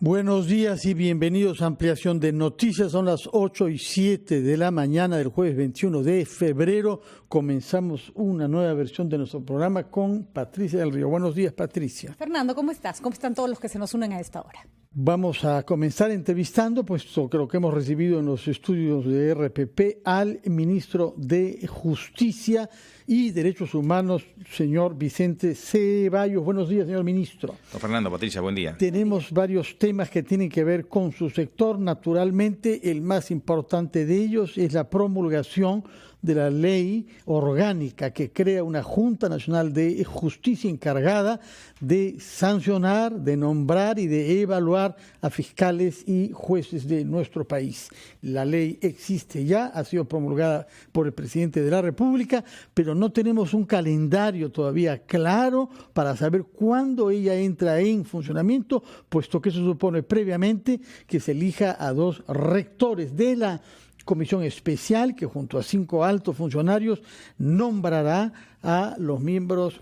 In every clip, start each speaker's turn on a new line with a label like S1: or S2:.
S1: Buenos días y bienvenidos a Ampliación de Noticias. Son las 8:07 de la mañana del jueves 21 de febrero. Comenzamos una nueva versión de nuestro programa con Patricia del Río. Buenos días, Patricia.
S2: Fernando, ¿cómo estás? ¿Cómo están todos los que se nos unen a esta hora?
S1: Vamos a comenzar entrevistando, puesto que lo que hemos recibido en los estudios de RPP, al ministro de Justicia y Derechos Humanos, señor Vicente Ceballos. Buenos días, señor ministro.
S3: Don Fernando, Patricia, buen día.
S1: Tenemos varios temas que tienen que ver con su sector. Naturalmente, el más importante de ellos es la promulgación de la ley orgánica que crea una Junta Nacional de Justicia encargada de sancionar, de nombrar y de evaluar a fiscales y jueces de nuestro país. La ley existe ya, ha sido promulgada por el presidente de la República, pero no tenemos un calendario todavía claro para saber cuándo ella entra en funcionamiento, puesto que eso supone previamente que se elija a 2 rectores de la comisión especial que junto a 5 altos funcionarios nombrará a los miembros,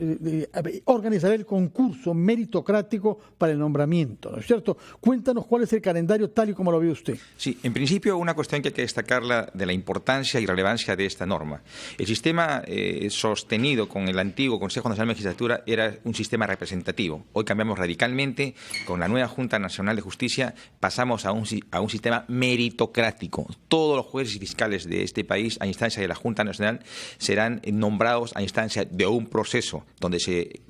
S1: organizará el concurso meritocrático para el nombramiento, ¿no es cierto? Cuéntanos cuál es el calendario tal y como lo ve usted.
S3: Sí, en principio una cuestión que hay que destacar de la importancia y relevancia de esta norma. El sistema sostenido con el antiguo Consejo Nacional de Magistratura era un sistema representativo. Hoy cambiamos radicalmente, con la nueva Junta Nacional de Justicia pasamos a un sistema meritocrático. Todos los jueces y fiscales de este país, a instancia de la Junta Nacional, serán nombrados a instancia de un proceso donde se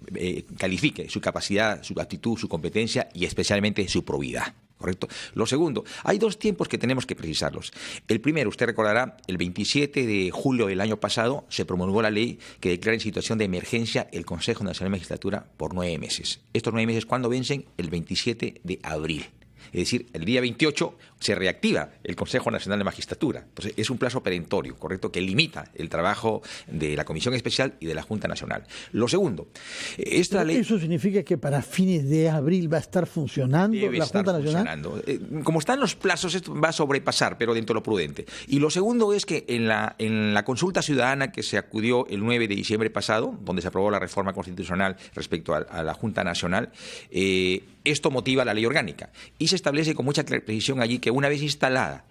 S3: califique su capacidad, su actitud, su competencia y especialmente su probidad. ¿Correcto? Lo segundo, hay 2 tiempos que tenemos que precisarlos. El primero, usted recordará, el 27 de julio del año pasado se promulgó la ley que declara en situación de emergencia el Consejo Nacional de Magistratura por 9 meses. Estos 9 meses, ¿cuándo vencen? El 27 de abril. Es decir, el día 28 se reactiva el Consejo Nacional de Magistratura. Entonces, es un plazo perentorio, ¿correcto?, que limita el trabajo de la Comisión Especial y de la Junta Nacional. Lo segundo, esta ley...
S1: ¿Eso significa que para fines de abril va a estar funcionando la Junta Nacional?
S3: Como están los plazos, esto va a sobrepasar, pero dentro de lo prudente. Y lo segundo es que en la consulta ciudadana que se acudió el 9 de diciembre pasado, donde se aprobó la reforma constitucional respecto a la Junta Nacional, esto motiva la ley orgánica y se establece con mucha precisión allí que una vez instalada,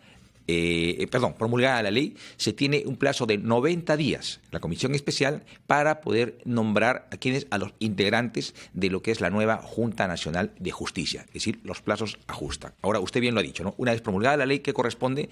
S3: promulgada la ley, se tiene un plazo de 90 días, la Comisión Especial, para poder nombrar a los integrantes de lo que es la nueva Junta Nacional de Justicia. Es decir, los plazos ajustan. Ahora, usted bien lo ha dicho, ¿no? Una vez promulgada la ley que corresponde,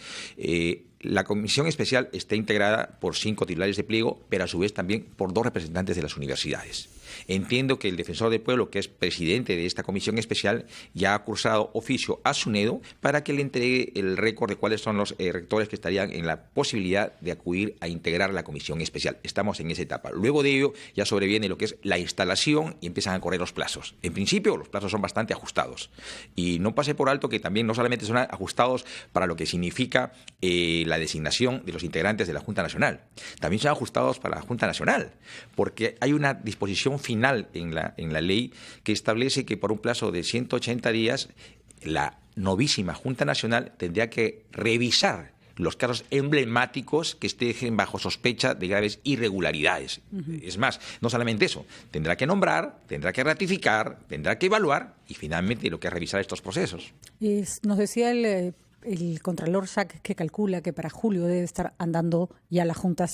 S3: la Comisión Especial está integrada por 5 titulares de pliego, pero a su vez también por 2 representantes de las universidades. Entiendo que el Defensor del Pueblo, que es presidente de esta Comisión Especial, ya ha cursado oficio a SUNEDO para que le entregue el récord de cuáles son los rectores que estarían en la posibilidad de acudir a integrar la Comisión Especial. Estamos en esa etapa. Luego de ello ya sobreviene lo que es la instalación y empiezan a correr los plazos. En principio los plazos son bastante ajustados. Y no pase por alto que también no solamente son ajustados para lo que significa la designación de los integrantes de la Junta Nacional, también son ajustados para la Junta Nacional, porque hay una disposición final en la ley que establece que por un plazo de 180 días la novísima Junta Nacional tendría que revisar los casos emblemáticos que estén bajo sospecha de graves irregularidades. Es más, no solamente eso, tendrá que nombrar, tendrá que ratificar, tendrá que evaluar y finalmente lo que es revisar estos procesos.
S2: Nos decía el contralor SAC que calcula que para julio debe estar andando ya la Junta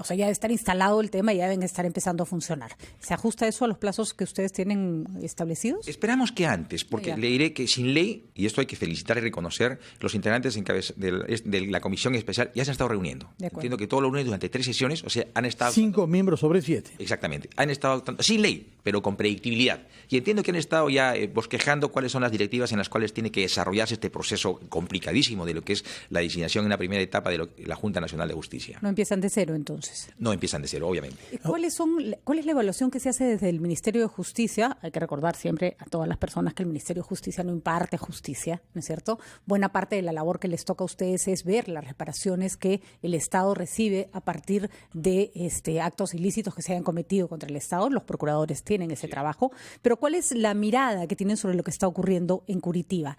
S2: ya debe estar instalado el tema y ya deben estar empezando a funcionar. ¿Se ajusta eso a los plazos que ustedes tienen establecidos?
S3: Esperamos que antes, porque le diré que sin ley, y esto hay que felicitar y reconocer, los integrantes de la Comisión Especial ya se han estado reuniendo. Entiendo que todos los lunes durante 3 sesiones, o sea, han estado...
S1: 5 miembros sobre 7.
S3: Exactamente. Han estado sin ley, pero con predictibilidad. Y entiendo que han estado ya bosquejando cuáles son las directivas en las cuales tiene que desarrollarse este proceso complicadísimo de lo que es la designación en la primera etapa de la Junta Nacional de Justicia.
S2: No empiezan de cero, entonces.
S3: No empiezan de cero, obviamente.
S2: ¿Cuál es la evaluación que se hace desde el Ministerio de Justicia? Hay que recordar siempre a todas las personas que el Ministerio de Justicia no imparte justicia, ¿no es cierto? Buena parte de la labor que les toca a ustedes es ver las reparaciones que el Estado recibe a partir de actos ilícitos que se hayan cometido contra el Estado. Los procuradores tienen ese trabajo. Pero ¿cuál es la mirada que tienen sobre lo que está ocurriendo en Curitiba?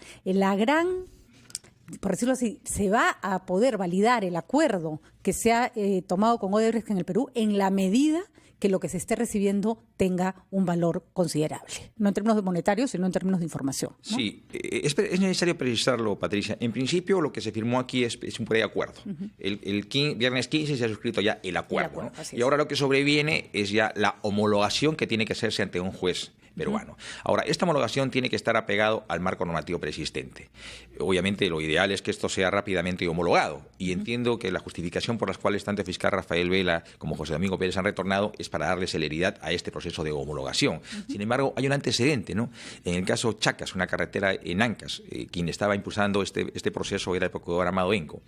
S2: Por decirlo así, ¿se va a poder validar el acuerdo que se ha tomado con Odebrecht en el Perú en la medida que lo que se esté recibiendo tenga un valor considerable, no en términos monetarios, sino en términos de información, ¿no?
S3: Sí, es necesario precisarlo, Patricia. En principio, lo que se firmó aquí es un preacuerdo. El viernes 15 se ha suscrito ya el acuerdo, ¿no? Y ahora lo que sobreviene es ya la homologación que tiene que hacerse ante un juez peruano. Ahora, esta homologación tiene que estar apegado al marco normativo preexistente. Obviamente, lo ideal es que esto sea rápidamente homologado. Y entiendo que la justificación por las cuales tanto el fiscal Rafael Vela como José Domingo Pérez han retornado es para darle celeridad a este proceso de homologación. Sin embargo, hay un antecedente, ¿no? En el caso Chacas, una carretera en Ancas, quien estaba impulsando este proceso era el procurador Amado Enco.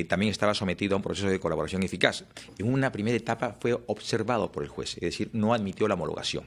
S3: También estaba sometido a un proceso de colaboración eficaz. En una primera etapa fue observado por el juez, es decir, no admitió la homologación.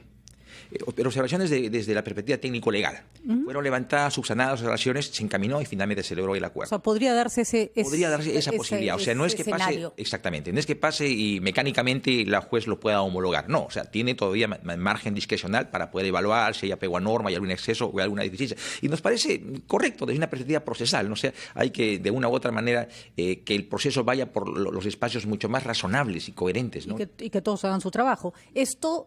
S3: Pero observaciones desde la perspectiva técnico-legal. Fueron levantadas, subsanadas observaciones, se encaminó y finalmente se logró el acuerdo.
S2: O sea, podría darse
S3: esa posibilidad. O sea, no es que
S2: escenario.
S3: pase, exactamente, no es que pase y mecánicamente la juez lo pueda homologar. No, o sea, tiene todavía margen discrecional para poder evaluar si hay apego a norma, hay algún exceso o hay alguna deficiencia. Y nos parece correcto desde una perspectiva procesal, ¿no? O sea, hay que de una u otra manera que el proceso vaya por los espacios mucho más razonables y coherentes, ¿no?
S2: Y que todos hagan su trabajo. Esto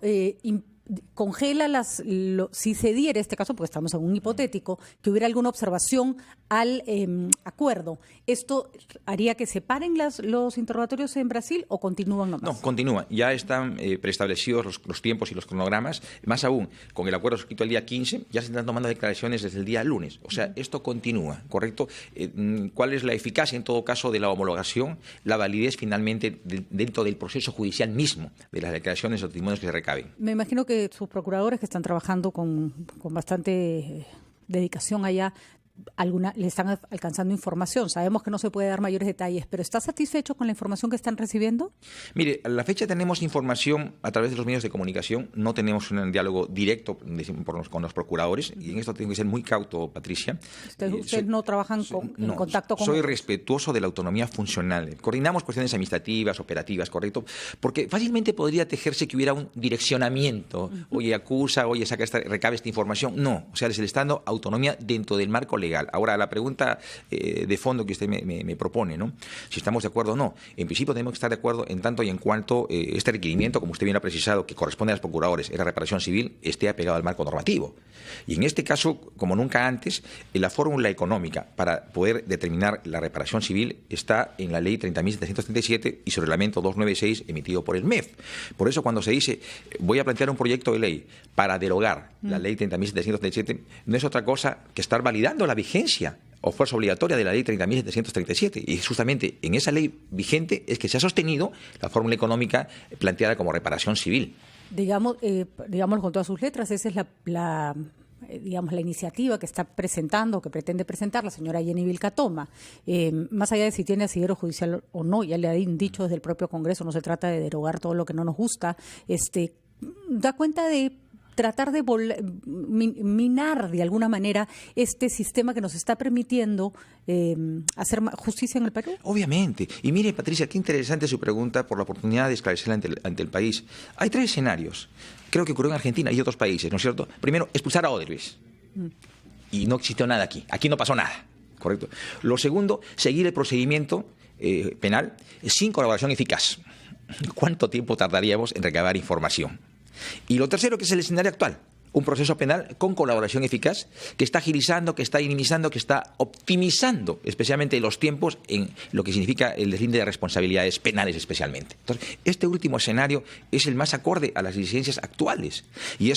S2: congela si se diera este caso, porque estamos en un hipotético, que hubiera alguna observación al acuerdo. ¿Esto haría que se paren los interrogatorios en Brasil o continúan nomás?
S3: No, continúan. Ya están preestablecidos los tiempos y los cronogramas. Más aún, con el acuerdo suscrito el día 15, ya se están tomando declaraciones desde el día lunes. O sea, esto continúa, ¿correcto? ¿Cuál es la eficacia, en todo caso, de la homologación? La validez, finalmente, dentro del proceso judicial mismo, de las declaraciones o testimonios que se recaben.
S2: Me imagino que sus procuradores, que están trabajando con bastante dedicación allá, le están alcanzando información. Sabemos que no se puede dar mayores detalles, pero ¿está satisfecho con la información que están recibiendo?
S3: Mire, a la fecha tenemos información a través de los medios de comunicación, no tenemos un diálogo directo con los procuradores, y en esto tengo que ser muy cauto, Patricia.
S2: ¿Ustedes no trabajan en contacto con...?
S3: Soy respetuoso de la autonomía funcional. Coordinamos cuestiones administrativas, operativas, ¿correcto? Porque fácilmente podría tejerse que hubiera un direccionamiento. Oye, acusa, oye, recabe esta información. No, o sea, se le está dando autonomía dentro del marco legal. Ahora, la pregunta de fondo que usted me propone, ¿no? Si estamos de acuerdo o no. En principio tenemos que estar de acuerdo en tanto y en cuanto este requerimiento, como usted bien ha precisado, que corresponde a los procuradores, es la reparación civil, esté apegado al marco normativo. Y en este caso, como nunca antes, la fórmula económica para poder determinar la reparación civil está en la ley 30.737 y su reglamento 296 emitido por el MEF. Por eso, cuando se dice, voy a plantear un proyecto de ley para derogar la ley 30.737, no es otra cosa que estar validando la vigencia o fuerza obligatoria de la ley 30.737. Y justamente en esa ley vigente es que se ha sostenido la fórmula económica planteada como reparación civil.
S2: Digámoslo con todas sus letras, esa es la iniciativa que está presentando, que pretende presentar la señora Jenny Vilcatoma. Más allá de si tiene asidero judicial o no, ya le han dicho desde el propio Congreso, no se trata de derogar todo lo que no nos gusta, da cuenta de tratar de minar de alguna manera este sistema que nos está permitiendo hacer justicia en el Perú.
S3: Obviamente. Y mire, Patricia, qué interesante su pregunta por la oportunidad de esclarecerla ante el país. Hay 3 escenarios. Creo que ocurrió en Argentina y otros países, ¿no es cierto? Primero, expulsar a Odebrecht. Y no existió nada aquí. Aquí no pasó nada. ¿Correcto? Lo segundo, seguir el procedimiento penal sin colaboración eficaz. ¿Cuánto tiempo tardaríamos en recabar información? Y lo tercero, que es el escenario actual, un proceso penal con colaboración eficaz que está agilizando, que está minimizando, que está optimizando especialmente los tiempos en lo que significa el deslinde de responsabilidades penales especialmente. Entonces, este último escenario es el más acorde a las exigencias actuales y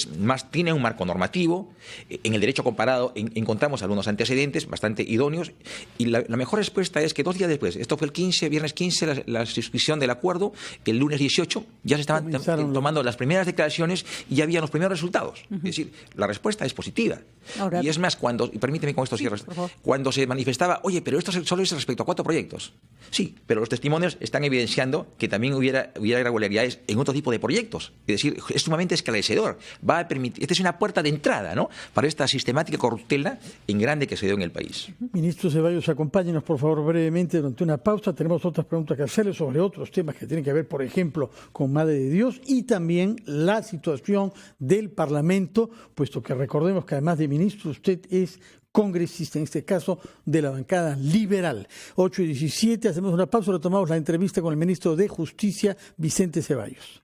S3: tiene un marco normativo. En el derecho comparado encontramos algunos antecedentes bastante idóneos y la mejor respuesta es que 2 días después, esto fue el viernes 15, la suscripción del acuerdo, el lunes 18 ya se estaban tomando las primeras declaraciones y ya habían los primeros resultados. Es decir, la respuesta es positiva. Ahora, y es más, y permíteme con esto cierre, cuando se manifestaba, oye, pero esto solo es respecto a 4 proyectos. Sí, pero los testimonios están evidenciando que también hubiera irregularidades en otro tipo de proyectos. Es decir, es sumamente esclarecedor. Va a permitir, esta es una puerta de entrada, ¿no?, para esta sistemática corruptela en grande que se dio en el país.
S1: Ministro Ceballos, acompáñenos, por favor, brevemente durante una pausa. Tenemos otras preguntas que hacerle sobre otros temas que tienen que ver, por ejemplo, con Madre de Dios y también la situación del Parlamento, puesto que recordemos que además de ministro, usted es congresista, en este caso de la bancada liberal. 8:17, hacemos una pausa, retomamos la entrevista con el ministro de Justicia, Vicente Ceballos.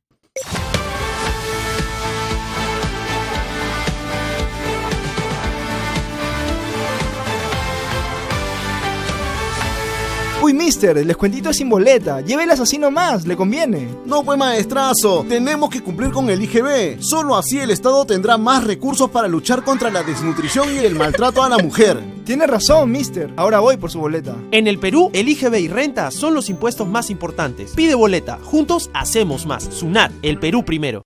S4: Uy, mister, el descuentito es sin boleta. Llévelas así nomás, le conviene.
S5: No, pues maestrazo, tenemos que cumplir con el IGB. Solo así el Estado tendrá más recursos para luchar contra la desnutrición y el maltrato a la mujer.
S4: Tiene razón, mister. Ahora voy por su boleta.
S6: En el Perú, el IGB y renta son los impuestos más importantes. Pide boleta. Juntos hacemos más. SUNAT, el Perú primero.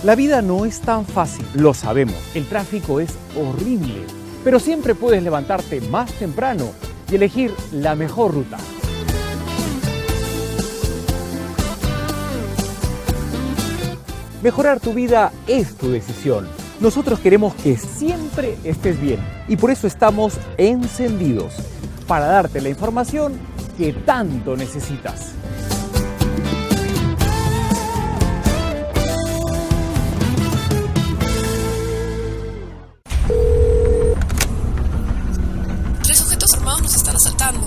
S7: La vida no es tan fácil, lo sabemos. El tráfico es horrible. Pero siempre puedes levantarte más temprano y elegir la mejor ruta. Mejorar tu vida es tu decisión. Nosotros queremos que siempre estés bien y por eso estamos encendidos para darte la información que tanto necesitas.
S8: Nos están asaltando.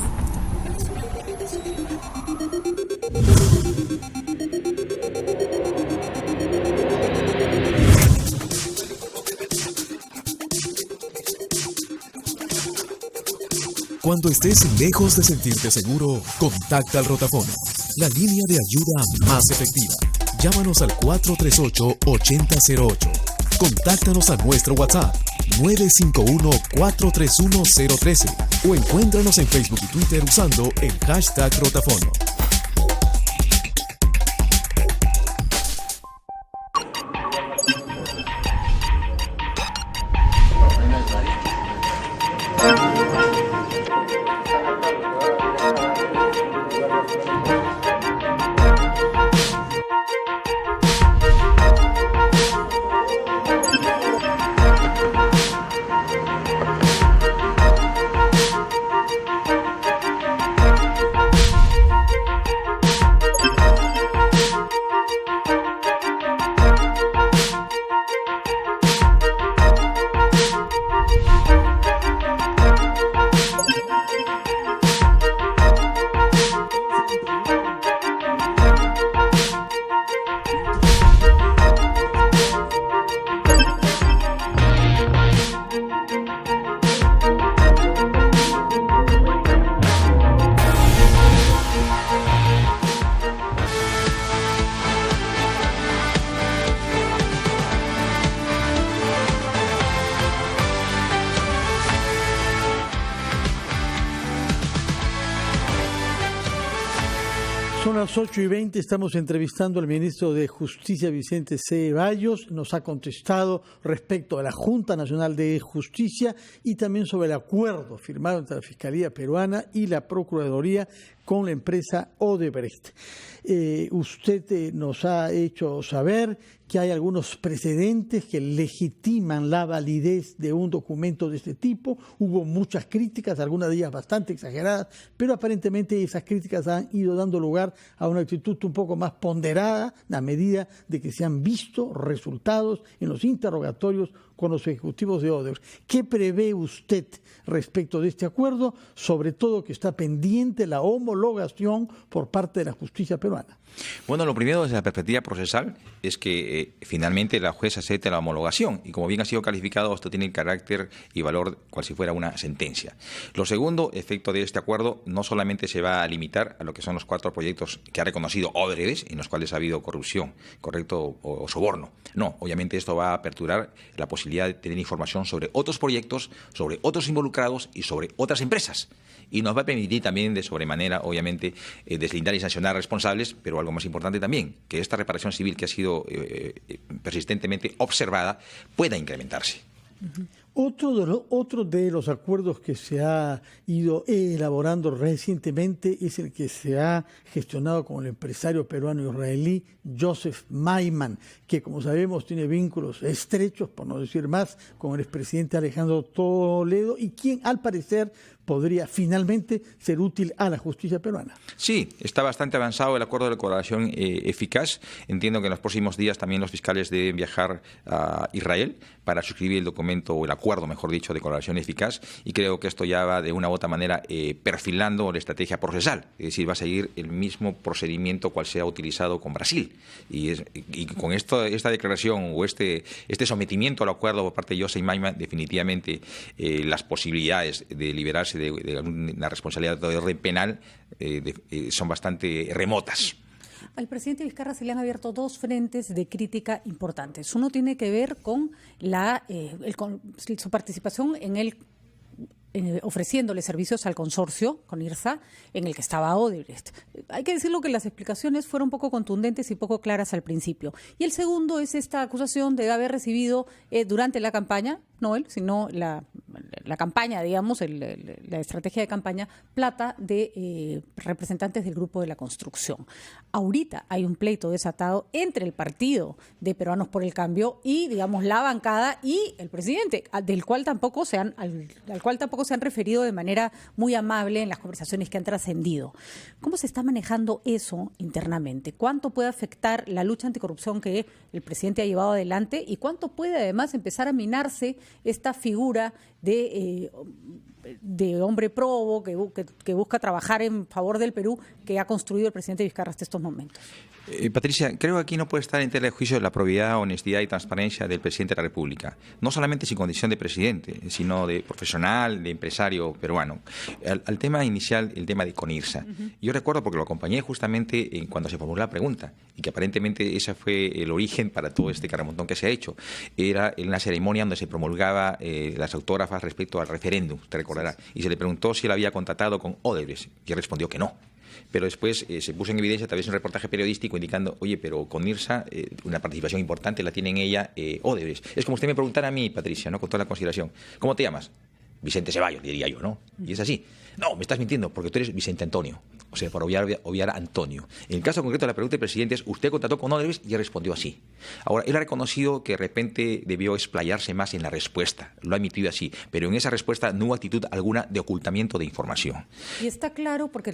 S9: Cuando estés lejos de sentirte seguro, contacta al Rotafono, la línea de ayuda más efectiva. Llámanos al 438-8008. Contáctanos a nuestro WhatsApp 951-431-013 o encuéntranos en Facebook y Twitter usando el hashtag Rotafono.
S1: Son las 8:20, estamos entrevistando al ministro de Justicia, Vicente Ceballos. Nos ha contestado respecto a la Junta Nacional de Justicia y también sobre el acuerdo firmado entre la Fiscalía Peruana y la Procuraduría con la empresa Odebrecht. Usted nos ha hecho saber que hay algunos precedentes que legitiman la validez de un documento de este tipo. Hubo muchas críticas, algunas de ellas bastante exageradas, pero aparentemente esas críticas han ido dando lugar a una actitud un poco más ponderada a medida de que se han visto resultados en los interrogatorios con los ejecutivos de Odebrecht. ¿Qué prevé usted respecto de este acuerdo? Sobre todo que está pendiente la homologación por parte de la justicia peruana.
S3: Bueno, lo primero desde la perspectiva procesal es que finalmente la jueza acepte la homologación y como bien ha sido calificado, esto tiene carácter y valor cual si fuera una sentencia. Lo segundo, efecto de este acuerdo, no solamente se va a limitar a lo que son los 4 proyectos que ha reconocido Odebrecht, en los cuales ha habido corrupción, correcto, o soborno. No, obviamente esto va a aperturar la posibilidad de tener información sobre otros proyectos, sobre otros involucrados y sobre otras empresas. Y nos va a permitir también de sobremanera, obviamente, deslindar y sancionar responsables, pero algo más importante también, que esta reparación civil que ha sido persistentemente observada pueda incrementarse.
S1: Otro de los acuerdos que se ha ido elaborando recientemente es el que se ha gestionado con el empresario peruano-israelí Joseph Maiman, que como sabemos tiene vínculos estrechos, por no decir más, con el expresidente Alejandro Toledo y quien al parecer podría finalmente ser útil a la justicia peruana.
S3: Sí, está bastante avanzado el acuerdo de colaboración eficaz. Entiendo que en los próximos días también los fiscales deben viajar a Israel para suscribir el documento, o el acuerdo, mejor dicho, de colaboración eficaz, y creo que esto ya va de una u otra manera perfilando la estrategia procesal, es decir, va a seguir el mismo procedimiento cual se ha utilizado con Brasil. Y con esta declaración o este sometimiento al acuerdo por parte de Joseph Maiman, definitivamente las posibilidades de liberarse hablarse de una responsabilidad de orden penal son bastante remotas.
S2: Al presidente Vizcarra se le han abierto dos frentes de crítica importantes. Uno tiene que ver con su participación en ofreciéndole servicios al consorcio con IRSA, en el que estaba Odebrecht. Hay que decirlo que las explicaciones fueron poco contundentes y poco claras al principio. Y el segundo es esta acusación de haber recibido durante la campaña, no él, sino la campaña, digamos, la estrategia de campaña, plata de representantes del Grupo de la Construcción. Ahorita hay un pleito desatado entre el partido de Peruanos por el Cambio y, digamos, la bancada y el presidente, al cual tampoco se han referido de manera muy amable en las conversaciones que han trascendido. ¿Cómo se está manejando eso internamente? ¿Cuánto puede afectar la lucha anticorrupción que el presidente ha llevado adelante y cuánto puede además empezar a minarse esta figura de hombre probo que busca trabajar en favor del Perú que ha construido el presidente Vizcarra hasta estos momentos?
S3: Patricia, creo que aquí no puede estar en tela de juicio la probidad, honestidad y transparencia del presidente de la República. No solamente sin condición de presidente, sino de profesional, de empresario peruano. Al tema inicial, el tema de Conirsa. Yo recuerdo porque lo acompañé justamente cuando se formuló la pregunta y que aparentemente ese fue el origen para todo este caramontón que se ha hecho. Era en una ceremonia donde se promulgaba las autógrafas respecto al referéndum, te recordará. Y se le preguntó si él había contactado con Odebrecht y él respondió que no. Pero después se puso en evidencia a través de un reportaje periodístico indicando, oye, pero con IRSA una participación importante la tiene en ella Odebrecht. Es como usted me preguntara a mí, Patricia, ¿no? Con toda la consideración, ¿cómo te llamas? Vicente Ceballos, diría yo, ¿no? Y es así. No, me estás mintiendo porque tú eres Vicente Antonio. O sea, por obviar a Antonio. En el caso concreto de la pregunta del presidente es, ¿usted contactó con Odebrecht? Y él respondió así. Ahora, él ha reconocido que de repente debió explayarse más en la respuesta. Lo ha admitido así. Pero en esa respuesta no hubo actitud alguna de ocultamiento de información.
S2: Y está claro porque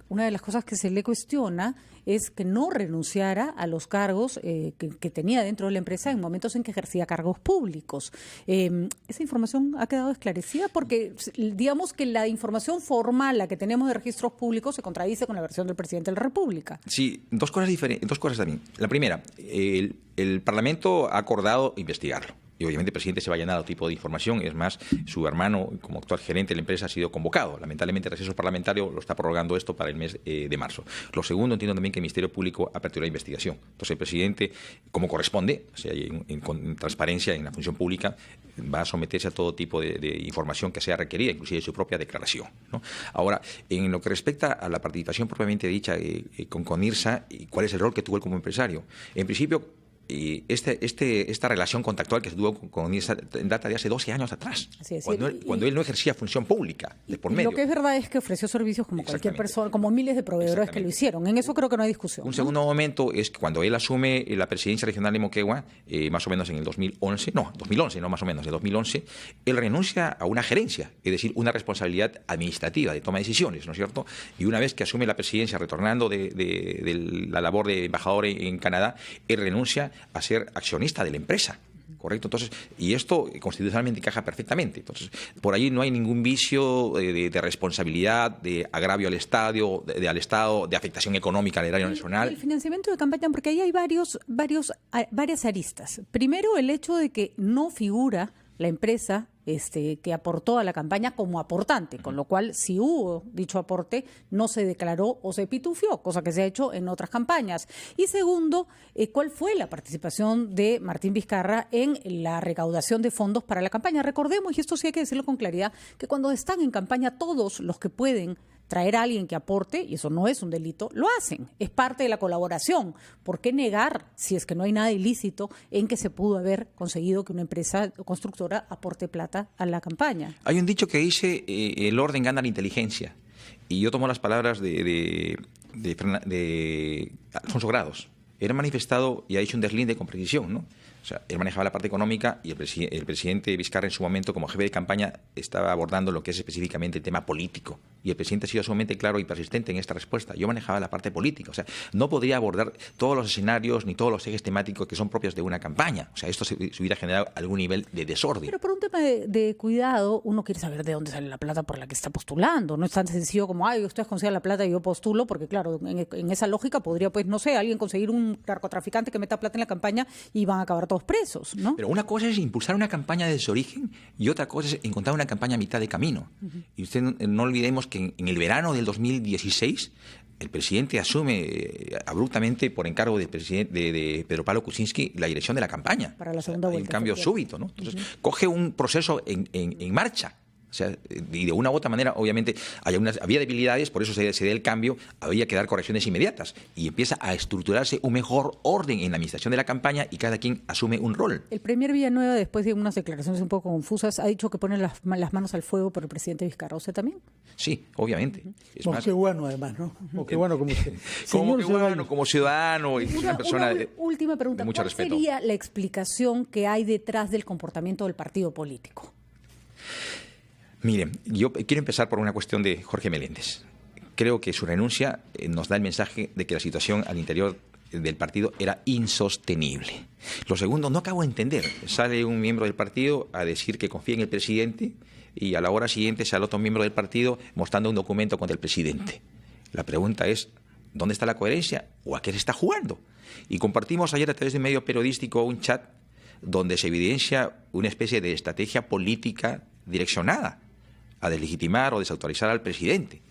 S2: una de las cosas que se le cuestiona es que no renunciara a los cargos que tenía dentro de la empresa en momentos en que ejercía cargos públicos. ¿Esa información ha quedado esclarecida? Porque digamos que la información formal, la que tenemos de registros públicos, se contradice con la versión del presidente de la República.
S3: Sí, dos cosas también. La primera, el Parlamento ha acordado investigarlo. Y obviamente el presidente se va a llenar de tipo de información. Es más, su hermano, como actual gerente de la empresa, ha sido convocado. Lamentablemente el receso parlamentario lo está prorrogando esto para el mes de marzo. Lo segundo, entiendo también que el Ministerio Público ha aperturado la investigación. Entonces el presidente, como corresponde, o sea, en transparencia en la función pública, va a someterse a todo tipo de información que sea requerida, inclusive su propia declaración, ¿no? Ahora, en lo que respecta a la participación propiamente dicha con IRSA, ¿cuál es el rol que tuvo él como empresario? En principio, esta relación contactual que se tuvo con IRSA data de hace 12 años atrás, cuando él no ejercía función pública de por medio.
S2: Lo que es verdad es que ofreció servicios como cualquier persona, como miles de proveedores que lo hicieron. En eso creo que no hay discusión.
S3: Un segundo momento es que cuando él asume la presidencia regional de Moquegua, más o menos en el 2011, él renuncia a una gerencia, es decir, una responsabilidad administrativa de toma de decisiones, ¿no es cierto? Y una vez que asume la presidencia, retornando de la labor de embajador en Canadá, él renuncia a ser accionista de la empresa. Correcto, entonces, y esto constitucionalmente encaja perfectamente. Entonces, por ahí no hay ningún vicio de responsabilidad, de agravio al Estado, de afectación económica al erario nacional.
S2: El financiamiento de campaña, porque ahí hay varias aristas. Primero, el hecho de que no figura la empresa que aportó a la campaña como aportante, con lo cual si hubo dicho aporte no se declaró o se pitufió, cosa que se ha hecho en otras campañas. Y segundo, ¿cuál fue la participación de Martín Vizcarra en la recaudación de fondos para la campaña? Recordemos, y esto sí hay que decirlo con claridad, que cuando están en campaña todos los que pueden traer a alguien que aporte, y eso no es un delito, lo hacen. Es parte de la colaboración. ¿Por qué negar, si es que no hay nada ilícito, en que se pudo haber conseguido que una empresa constructora aporte plata a la campaña?
S3: Hay un dicho que dice, el orden gana la inteligencia. Y yo tomo las palabras de Alfonso Grados. Él ha manifestado y ha hecho un deslinde con precisión, ¿no? O sea, él manejaba la parte económica y el presidente Vizcarra en su momento, como jefe de campaña, estaba abordando lo que es específicamente el tema político. Y el presidente ha sido sumamente claro y persistente en esta respuesta. Yo manejaba la parte política. O sea, no podría abordar todos los escenarios ni todos los ejes temáticos que son propios de una campaña. O sea, esto se hubiera generado algún nivel de desorden.
S2: Pero por un tema de cuidado, uno quiere saber de dónde sale la plata por la que está postulando. No es tan sencillo como, ustedes consigan la plata y yo postulo, porque claro, en esa lógica podría, pues, no sé, alguien conseguir un narcotraficante que meta plata en la campaña y van a acabar todos presos, ¿no?
S3: Pero una cosa es impulsar una campaña desde su origen y otra cosa es encontrar una campaña a mitad de camino. Y usted no olvidemos que en el verano del 2016 el presidente asume abruptamente por encargo del presidente de Pedro Pablo Kuczynski la dirección de la campaña.
S2: Para la segunda vuelta.
S3: Un cambio súbito, ¿no? Entonces coge un proceso en marcha. O sea, y de una u otra manera, obviamente, había debilidades, por eso se da el cambio, había que dar correcciones inmediatas. Y empieza a estructurarse un mejor orden en la administración de la campaña y cada quien asume un rol.
S2: El premier Villanueva, después de unas declaraciones un poco confusas, ha dicho que pone las manos al fuego por el presidente Vizcarra. ¿Usted también?
S3: Sí, obviamente. Es
S1: más, qué bueno, además, ¿no? Qué bueno como usted.
S3: Como ciudadano y una persona
S2: última pregunta.
S3: De mucho respeto.
S2: ¿Cuál sería la explicación que hay detrás del comportamiento del partido político?
S3: Miren, yo quiero empezar por una cuestión de Jorge Meléndez. Creo que su renuncia nos da el mensaje de que la situación al interior del partido era insostenible. Lo segundo, no acabo de entender. Sale un miembro del partido a decir que confía en el presidente y a la hora siguiente sale otro miembro del partido mostrando un documento contra el presidente. La pregunta es, ¿dónde está la coherencia o a qué se está jugando? Y compartimos ayer a través de un medio periodístico un chat donde se evidencia una especie de estrategia política direccionada a deslegitimar o desautorizar al presidente.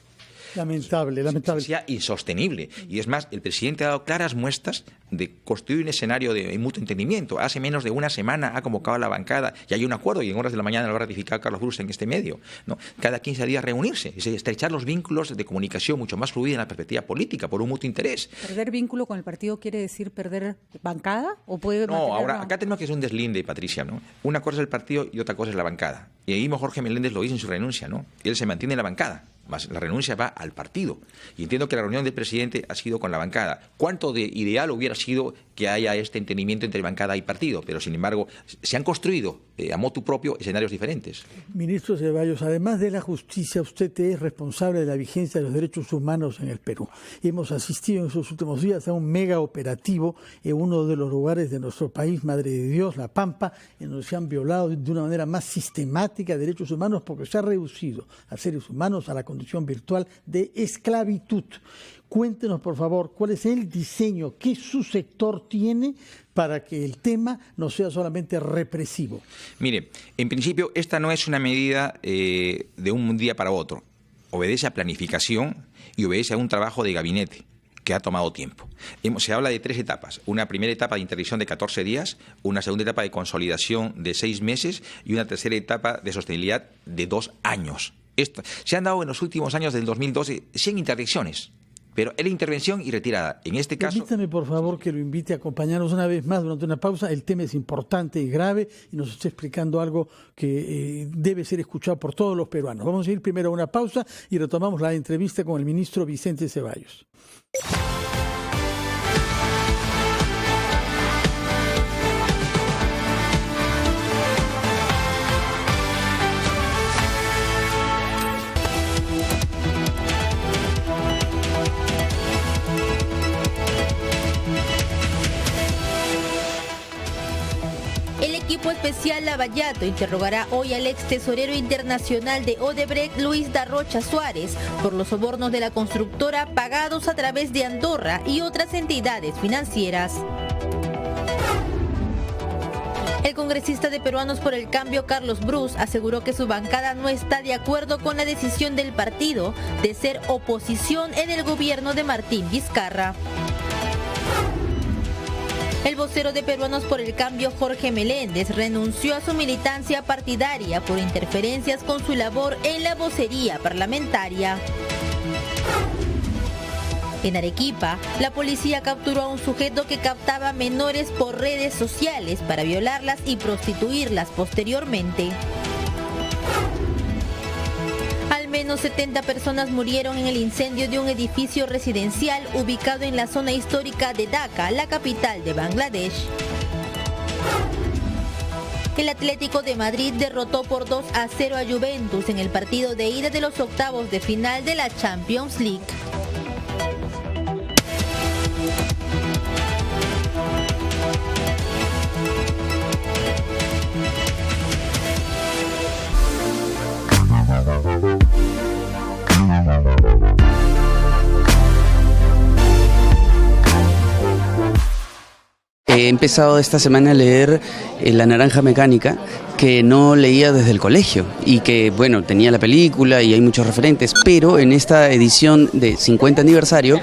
S1: Lamentable.
S3: Sea insostenible. Y es más, el presidente ha dado claras muestras de construir un escenario de mutuo entendimiento. Hace menos de una semana ha convocado a la bancada y hay un acuerdo y en horas de la mañana lo va a ratificar Carlos Bruce en este medio, ¿no? Cada 15 días reunirse, es estrechar los vínculos de comunicación mucho más fluida en la perspectiva política por un mutuo interés.
S2: ¿Perder vínculo con el partido quiere decir perder bancada? ¿O puede
S3: no, ahora acá tenemos que hacer un deslinde, Patricia, ¿no? Una cosa es el partido y otra cosa es la bancada. Y ahí mismo Jorge Meléndez lo dice en su renuncia, ¿no? Él se mantiene en la bancada. Más la renuncia va al partido. Y entiendo que la reunión del presidente ha sido con la bancada. ¿Cuánto de ideal hubiera sido que haya este entendimiento entre bancada y partido? Pero, sin embargo, se han construido a motu propio escenarios diferentes.
S1: Ministro Ceballos, además de la justicia, usted es responsable de la vigencia de los derechos humanos en el Perú. Hemos asistido en esos últimos días a un mega operativo en uno de los lugares de nuestro país, Madre de Dios, La Pampa, en donde se han violado de una manera más sistemática derechos humanos porque se ha reducido a seres humanos a la condición virtual de esclavitud. Cuéntenos, por favor, cuál es el diseño que su sector tiene para que el tema no sea solamente represivo.
S3: Mire, en principio esta no es una medida de un día para otro. Obedece a planificación y obedece a un trabajo de gabinete que ha tomado tiempo. Se habla de 3 etapas. Una primera etapa de interdicción de 14 días, una segunda etapa de consolidación de 6 meses y una tercera etapa de sostenibilidad de 2 años. Se han dado en los últimos años del 2012 100 interdicciones, pero era intervención y retirada. En este caso...
S1: Permítame, por favor, que lo invite a acompañarnos una vez más durante una pausa. El tema es importante y grave y nos está explicando algo que debe ser escuchado por todos los peruanos. Vamos a ir primero a una pausa y retomamos la entrevista con el ministro Vicente Ceballos.
S10: El equipo especial Lavallato interrogará hoy al ex tesorero internacional de Odebrecht, Luis da Rocha Suárez, por los sobornos de la constructora pagados a través de Andorra y otras entidades financieras. El congresista de Peruanos por el Cambio, Carlos Bruce, aseguró que su bancada no está de acuerdo con la decisión del partido de ser oposición en el gobierno de Martín Vizcarra. El vocero de Peruanos por el Cambio, Jorge Meléndez, renunció a su militancia partidaria por interferencias con su labor en la vocería parlamentaria. En Arequipa, la policía capturó a un sujeto que captaba menores por redes sociales para violarlas y prostituirlas posteriormente. Al menos 70 personas murieron en el incendio de un edificio residencial ubicado en la zona histórica de Dhaka, la capital de Bangladesh. El Atlético de Madrid derrotó por 2-0 a Juventus en el partido de ida de los octavos de final de la Champions League.
S11: He empezado esta semana a leer La Naranja Mecánica, que no leía desde el colegio y que, bueno, tenía la película y hay muchos referentes, pero en esta edición de 50 aniversario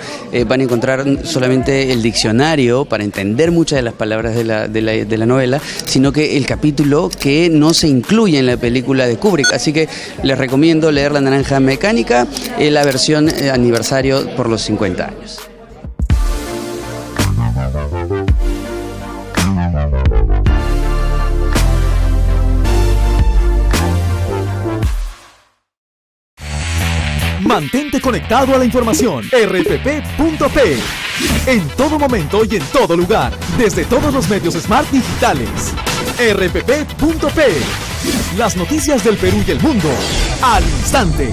S11: van a encontrar solamente el diccionario para entender muchas de las palabras de la novela, sino que el capítulo que no se incluye en la película de Kubrick. Así que les recomiendo leer La Naranja Mecánica, la versión aniversario por los 50 años.
S9: Mantente conectado a la información. rpp.p. En todo momento y en todo lugar, desde todos los medios smart digitales. rpp.p. Las noticias del Perú y el mundo al instante.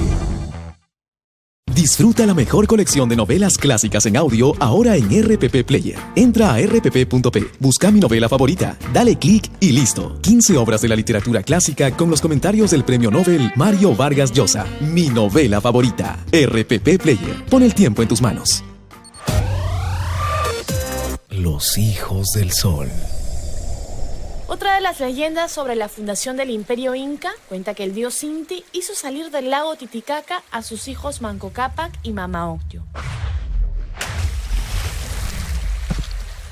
S9: Disfruta la mejor colección de novelas clásicas en audio ahora en RPP Player. Entra a rpp.p, busca mi novela favorita, dale clic y listo. 15 obras de la literatura clásica con los comentarios del premio Nobel Mario Vargas Llosa. Mi novela favorita. RPP Player. Pon el tiempo en tus manos. Los hijos del sol.
S12: Otra de las leyendas sobre la fundación del Imperio Inca cuenta que el dios Inti hizo salir del lago Titicaca a sus hijos Manco Cápac y Mama Ocllo.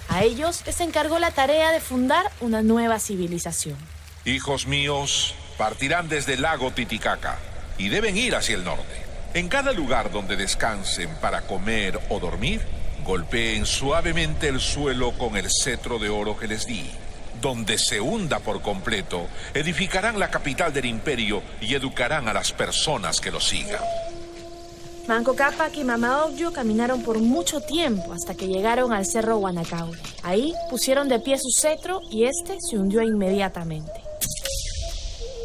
S12: A ellos les encargó la tarea de fundar una nueva civilización.
S13: Hijos míos, partirán desde el lago Titicaca y deben ir hacia el norte. En cada lugar donde descansen para comer o dormir, golpeen suavemente el suelo con el cetro de oro que les di. Donde se hunda por completo, edificarán la capital del imperio y educarán a las personas que lo sigan.
S12: Manco Cápac y Mama Ocllo caminaron por mucho tiempo hasta que llegaron al cerro Guanacauri. Ahí pusieron de pie su cetro y este se hundió inmediatamente.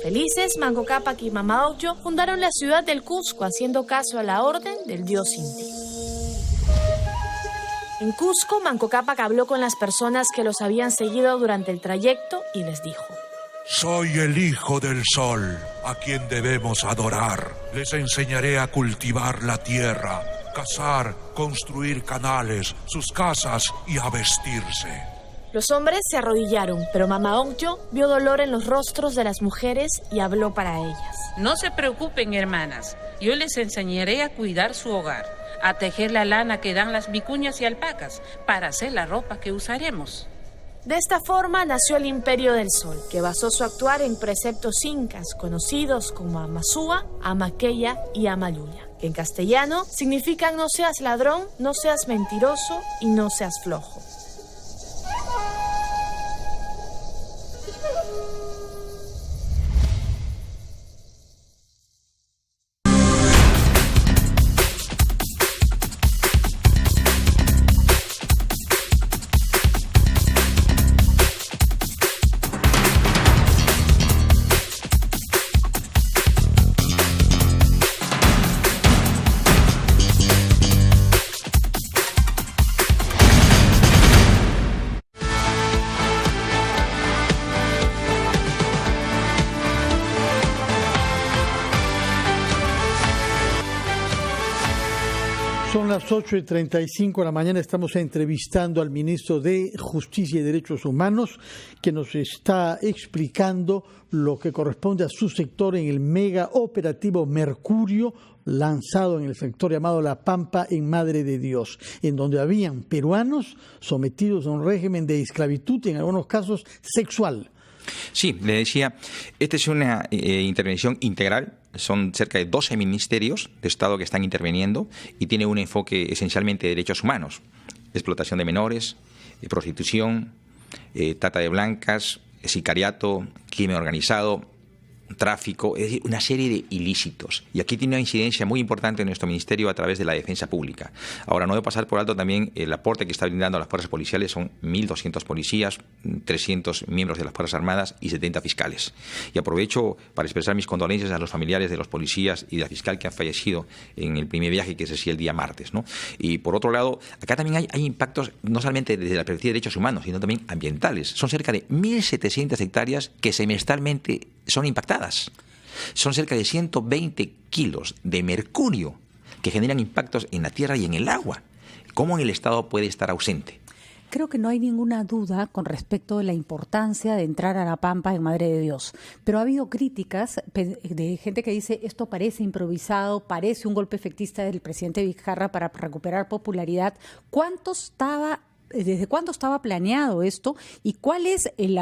S12: Felices, Manco Cápac y Mama Ocllo fundaron la ciudad del Cusco haciendo caso a la orden del dios Inti. En Cusco, Manco Cápac habló con las personas que los habían seguido durante el trayecto y les dijo:
S14: Soy el hijo del sol, a quien debemos adorar. Les enseñaré a cultivar la tierra, cazar, construir canales, sus casas y a vestirse.
S12: Los hombres se arrodillaron, pero Mama Ocllo vio dolor en los rostros de las mujeres y habló para ellas.
S15: No se preocupen, hermanas. Yo les enseñaré a cuidar su hogar, a tejer la lana que dan las vicuñas y alpacas para hacer la ropa que usaremos.
S12: De esta forma nació el Imperio del Sol, que basó su actuar en preceptos incas conocidos como Amazúa, Amaqueya y Amaluya, que en castellano significan no seas ladrón, no seas mentiroso y no seas flojo.
S1: Son las 8:35 de la mañana, estamos entrevistando al ministro de Justicia y Derechos Humanos, que nos está explicando lo que corresponde a su sector en el mega operativo Mercurio, lanzado en el sector llamado La Pampa en Madre de Dios, en donde habían peruanos sometidos a un régimen de esclavitud y en algunos casos sexual.
S3: Sí, le decía, esta es una intervención integral. Son cerca de 12 ministerios de Estado que están interviniendo y tiene un enfoque esencialmente de derechos humanos. Explotación de menores, prostitución, trata de blancas, sicariato, crimen organizado, tráfico, es decir, una serie de ilícitos. Y aquí tiene una incidencia muy importante en nuestro ministerio a través de la defensa pública. Ahora, no debo pasar por alto también el aporte que está brindando a las fuerzas policiales. Son 1.200 policías, 300 miembros de las Fuerzas Armadas y 70 fiscales. Y aprovecho para expresar mis condolencias a los familiares de los policías y de la fiscal que han fallecido en el primer viaje que se hacía el día martes, ¿no? Y por otro lado, acá también hay impactos no solamente desde la perspectiva de derechos humanos, sino también ambientales. Son cerca de 1.700 hectáreas que semestralmente son impactadas. Son cerca de 120 kilos de mercurio que generan impactos en la tierra y en el agua. ¿Cómo el Estado puede estar ausente?
S2: creo que no hay ninguna duda con respecto de la importancia de entrar a La Pampa en Madre de Dios, pero ha habido críticas de gente que dice esto parece improvisado, parece un golpe efectista del presidente Vizcarra para recuperar popularidad. ¿Desde cuándo estaba planeado esto y cuál es el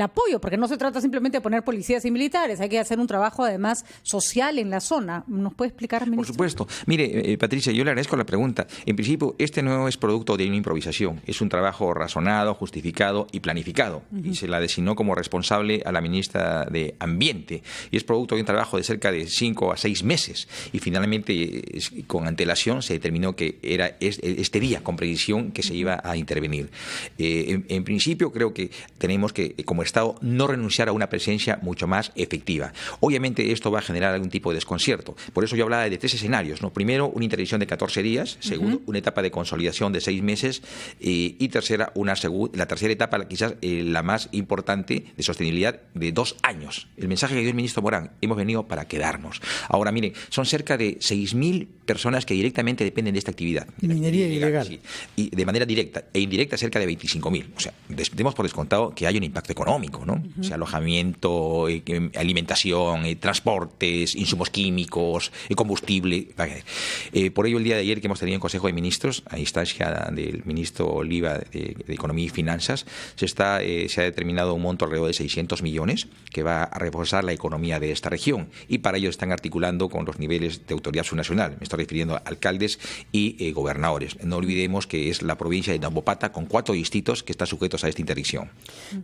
S2: apoyo? Porque no se trata simplemente de poner policías y militares, hay que hacer un trabajo además social en la zona. ¿Nos puede explicar, ministro?
S3: Por supuesto. Mire, Patricia, yo le agradezco la pregunta. En principio, este no es producto de una improvisación, es un trabajo razonado, justificado y planificado. Y se la designó como responsable a la ministra de Ambiente. Y es producto de un trabajo de cerca de 5 a 6 meses. Y finalmente, con antelación, se determinó que era este día, con precisión, que se iba a intervenir. En principio, creo que tenemos que, como Estado, no renunciar a una presencia mucho más efectiva. Obviamente esto va a generar algún tipo de desconcierto. Por eso yo hablaba de 3 escenarios, ¿no? Primero, una intervención de 14 días. Segundo, una etapa de consolidación de 6 meses. Y tercera, la tercera etapa, quizás la más importante, de sostenibilidad, de 2 años. El mensaje que dio el ministro Morán: hemos venido para quedarnos. Ahora, miren, son cerca de 6.000 personas que directamente dependen de esta actividad.
S1: Minería ilegal.
S3: Sí. Y de manera directa e indirecta cerca de 25.000. O sea, demos por descontado que hay un impacto económico, ¿no? O sea, alojamiento, alimentación, transportes, insumos químicos, combustible. Por ello, el día de ayer que hemos tenido en Consejo de Ministros, a instancia del ministro Oliva de Economía y Finanzas, se ha determinado un monto alrededor de 600 millones que va a reforzar la economía de esta región, y para ello están articulando con los niveles de autoridad subnacional. Me estoy refiriendo a alcaldes y gobernadores. No olvidemos que es la provincia de Nambopata con 4 distritos que están sujetos a esta interdicción.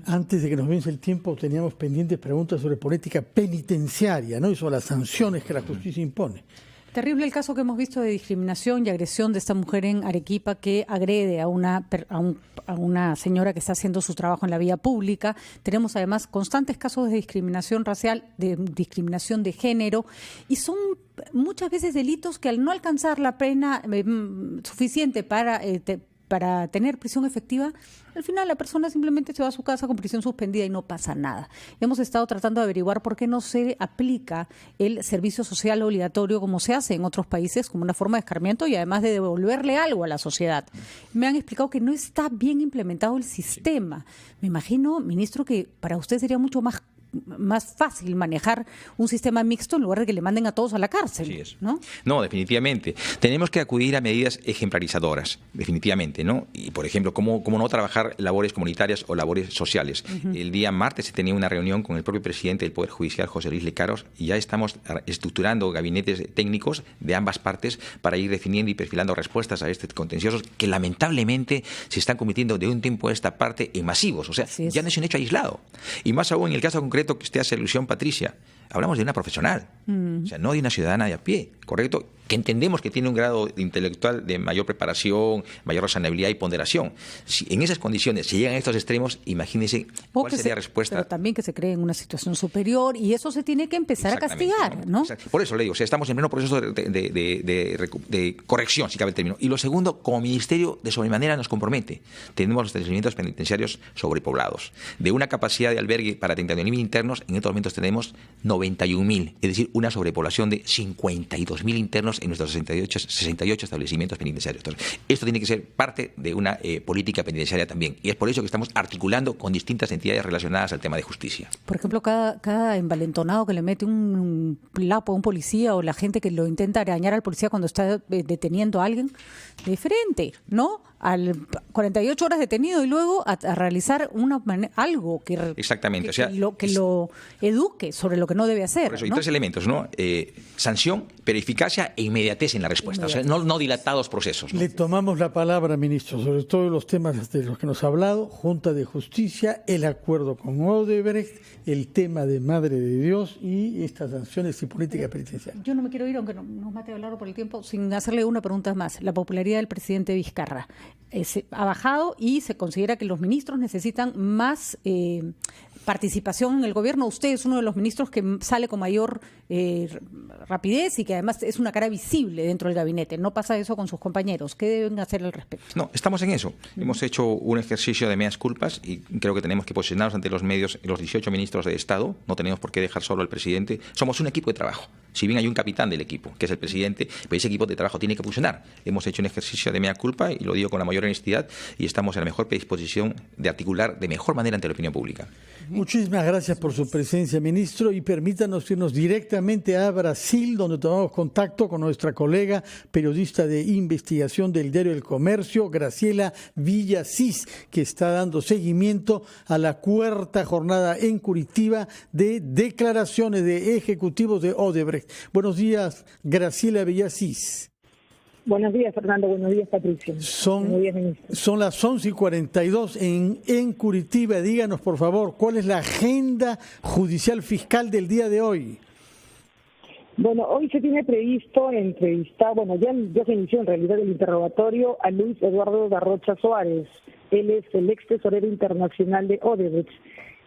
S1: Antes de que nos vence el tiempo, teníamos pendientes preguntas sobre política penitenciaria, ¿no? Y sobre las sanciones que la justicia impone.
S2: Terrible el caso que hemos visto de discriminación y agresión de esta mujer en Arequipa que agrede a una señora que está haciendo su trabajo en la vía pública. Tenemos además constantes casos de discriminación racial, de discriminación de género, y son muchas veces delitos que al no alcanzar la pena suficiente para tener prisión efectiva, al final la persona simplemente se va a su casa con prisión suspendida y no pasa nada. Hemos estado tratando de averiguar por qué no se aplica el servicio social obligatorio como se hace en otros países, como una forma de escarmiento y además de devolverle algo a la sociedad. Me han explicado que no está bien implementado el sistema. Me imagino, ministro, que para usted sería mucho más fácil manejar un sistema mixto en lugar de que le manden a todos a la cárcel.
S3: Así es.
S2: ¿No?
S3: No, definitivamente. Tenemos que acudir a medidas ejemplarizadoras, definitivamente, ¿no? Y, por ejemplo, ¿cómo no trabajar labores comunitarias o labores sociales? El día martes se tenía una reunión con el propio presidente del Poder Judicial, José Luis Lecaros, y ya estamos estructurando gabinetes técnicos de ambas partes para ir definiendo y perfilando respuestas a estos contenciosos que lamentablemente se están convirtiendo de un tiempo a esta parte en masivos. O sea, ya no es un hecho aislado. Y más aún en el caso concreto que usted hace alusión, Patricia, hablamos de una profesional, o sea, no de una ciudadana de a pie, ¿correcto? Que entendemos que tiene un grado intelectual de mayor preparación, mayor razonabilidad y ponderación. Si en esas condiciones se llegan a estos extremos, imagínense cuál sería la respuesta.
S2: Pero también que se cree en una situación superior, y eso se tiene que empezar a castigar, ¿no?
S3: Por eso le digo, o sea, estamos en pleno proceso de corrección, si cabe el término. Y lo segundo, como Ministerio, de sobremanera nos compromete. Tenemos los establecimientos penitenciarios sobrepoblados. De una capacidad de albergue para 39.000 internos, en estos momentos tenemos 91.000, es decir, una sobrepoblación de 52.000 internos en nuestros 68 establecimientos penitenciarios. Entonces, esto tiene que ser parte de una política penitenciaria también, y es por eso que estamos articulando con distintas entidades relacionadas al tema de justicia.
S2: Por ejemplo, cada envalentonado que le mete un lapo a un policía, o la gente que lo intenta arañar al policía cuando está deteniendo a alguien, de frente, ¿no? Al 48 horas detenido y luego a realizar algo que,
S3: exactamente,
S2: que lo eduque sobre lo que no debe hacer.
S3: Por eso hay,
S2: ¿no?
S3: 3 elementos, ¿no? Sanción, pero eficacia e inmediatez en la respuesta. O sea, no dilatados procesos, ¿no?
S1: Le tomamos la palabra, ministro, sobre todos los temas de los que nos ha hablado: Junta de Justicia, el acuerdo con Odebrecht, el tema de Madre de Dios y estas sanciones y política penitenciaria.
S2: Yo no me quiero ir, aunque nos mate hablar por el tiempo, sin hacerle una pregunta más. La popularidad del presidente Vizcarra ha bajado y se considera que los ministros necesitan más participación en el gobierno. Usted es uno de los ministros que sale con mayor rapidez y que además es una cara visible dentro del gabinete. ¿No pasa eso con sus compañeros? ¿Qué deben hacer al respecto?
S3: No, estamos en eso. Hemos hecho un ejercicio de meas culpas y creo que tenemos que posicionarnos ante los medios, los 18 ministros de Estado. No tenemos por qué dejar solo al presidente. Somos un equipo de trabajo. Si bien hay un capitán del equipo, que es el presidente, pero ese equipo de trabajo tiene que funcionar. Hemos hecho un ejercicio de mea culpa, y lo digo con la mayor honestidad, y estamos en la mejor predisposición de articular de mejor manera ante la opinión pública.
S1: Muchísimas gracias por su presencia, ministro, y permítanos irnos directamente a Brasil, donde tomamos contacto con nuestra colega periodista de investigación del diario El Comercio, Graciela Villasís, que está dando seguimiento a la 4ª jornada en Curitiba de declaraciones de ejecutivos de Odebrecht. Buenos días, Graciela Villasís.
S16: Buenos días, Fernando. Buenos días, Patricia.
S1: Son las 11:42 en Curitiba. Díganos, por favor, ¿cuál es la agenda judicial fiscal del día de hoy?
S16: Bueno, hoy se tiene previsto entrevistar, ya se inició en realidad el interrogatorio a Luis Eduardo Darrocha Suárez. Él es el ex tesorero internacional de Odebrecht.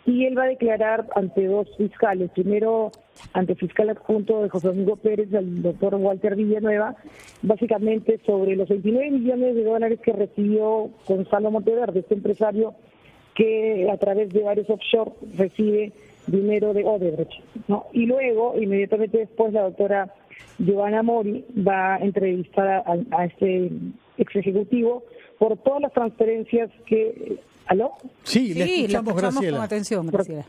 S16: Y él va a declarar ante 2 fiscales. Primero, ante el fiscal adjunto de José Domingo Pérez, el doctor Walter Villanueva, básicamente sobre los 29 millones de dólares que recibió Gonzalo Monteverde, este empresario que a través de varios offshore recibe dinero de Odebrecht, ¿no? Y luego, inmediatamente después, la doctora Giovanna Mori va a entrevistar a este ex ejecutivo por todas las transferencias que... ¿Aló?
S1: Sí, le escuchamos, Graciela.
S2: Con atención, Graciela.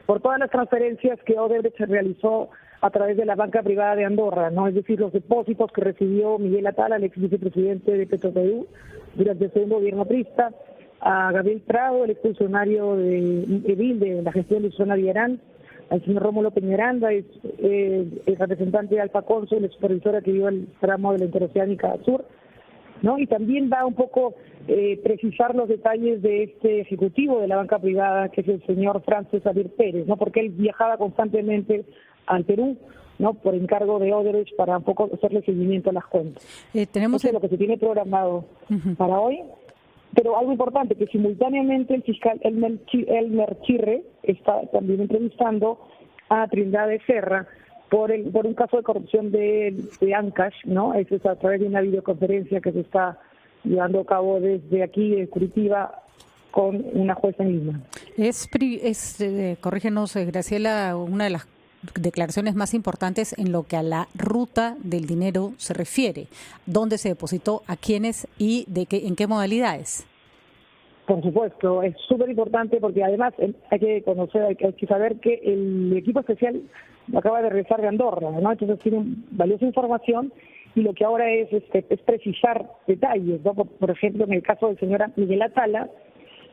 S16: Por todas las transferencias que Odebrecht se realizó a través de la banca privada de Andorra, ¿no? Es decir, los depósitos que recibió Miguel Atala, el ex vicepresidente de Petroperú, durante el segundo gobierno aprista, a Gabriel Prado, el exfuncionario de la gestión de Susana Villarán, al señor Rómulo Peñaranda, el representante de Alfa Cónsul, la supervisora que dio el tramo de la Interoceánica Sur, ¿no? Y también va un poco precisar los detalles de este ejecutivo de la banca privada, que es el señor Francis Xavier Pérez, ¿no? Porque él viajaba constantemente al Perú, ¿no? Por encargo de Odebrecht para un poco hacerle seguimiento a las cuentas.
S2: Tenemos
S16: lo que se tiene programado para hoy, pero algo importante, que simultáneamente el fiscal Elmer Chirre está también entrevistando a Trindade Serra por un caso de corrupción de Ancash, ¿no? Eso es a través de una videoconferencia que se está llevando a cabo desde aquí, de Curitiba, con una jueza en Lima.
S2: Corrígenos, Graciela, una de las declaraciones más importantes en lo que a la ruta del dinero se refiere. ¿Dónde se depositó, a quiénes y en qué modalidades?
S16: Por supuesto, es súper importante porque además hay que saber que el equipo especial acaba de regresar de Andorra, ¿no? Entonces tienen valiosa información y lo que ahora es precisar detalles, ¿no? Por ejemplo, en el caso del señor Miguel Atala,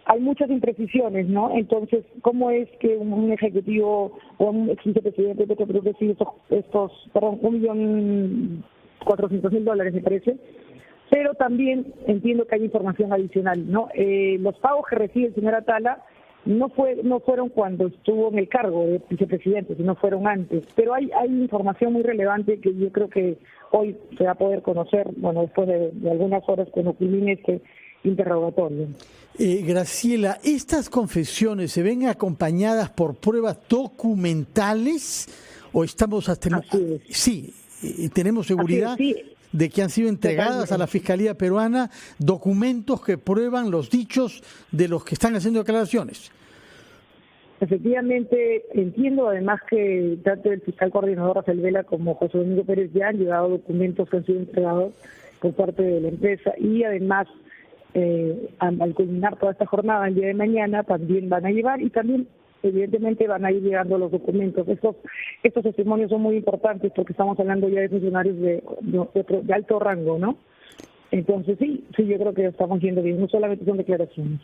S16: hay muchas imprecisiones, ¿no? Entonces, ¿cómo es que un ejecutivo o un ex vicepresidente de Petroperú recibe estos $1.400.000, me parece? Pero también entiendo que hay información adicional, ¿no? Los pagos que recibe el señor Atala no fueron cuando estuvo en el cargo de vicepresidente, sino fueron antes. Pero hay información muy relevante que yo creo que hoy se va a poder conocer, después de algunas horas cuando culmine este interrogatorio.
S1: Graciela, ¿estas confesiones se ven acompañadas por pruebas documentales o estamos hasta... Sí, tenemos seguridad de que han sido entregadas a la Fiscalía peruana documentos que prueban los dichos de los que están haciendo declaraciones.
S16: Efectivamente, entiendo además que tanto el fiscal coordinador Rafael Vela como José Domingo Pérez ya han llevado documentos que han sido entregados por parte de la empresa y además al culminar toda esta jornada el día de mañana también van a llevar y también evidentemente van a ir llegando los documentos. Estos testimonios son muy importantes porque estamos hablando ya de funcionarios de alto rango, ¿no? Entonces sí, yo creo que estamos yendo bien, no solamente son declaraciones.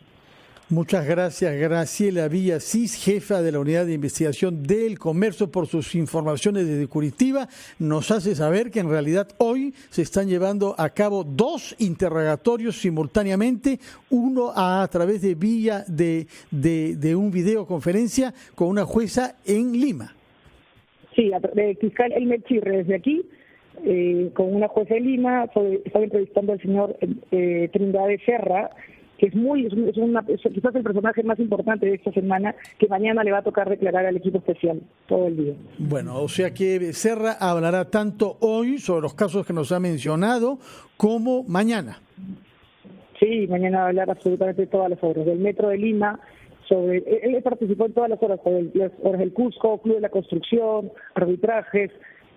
S1: Muchas gracias, Graciela Villasís, jefa de la Unidad de Investigación del Comercio, por sus informaciones desde Curitiba. Nos hace saber que en realidad hoy se están llevando a cabo 2 interrogatorios simultáneamente, uno a través de un videoconferencia con una jueza en Lima. Sí, el fiscal Elmer Chirre desde aquí, con una jueza en Lima, estaba entrevistando al señor Trindade Serra, que es quizás el personaje más importante de esta semana, que mañana le va a tocar declarar al equipo especial todo el día. Bueno, o sea que Serra hablará tanto hoy sobre los casos que nos ha mencionado, como mañana. Sí, mañana va a hablar absolutamente todas las obras, del Metro de Lima,
S16: él participó en todas las horas del Cusco, Club de la Construcción, arbitrajes.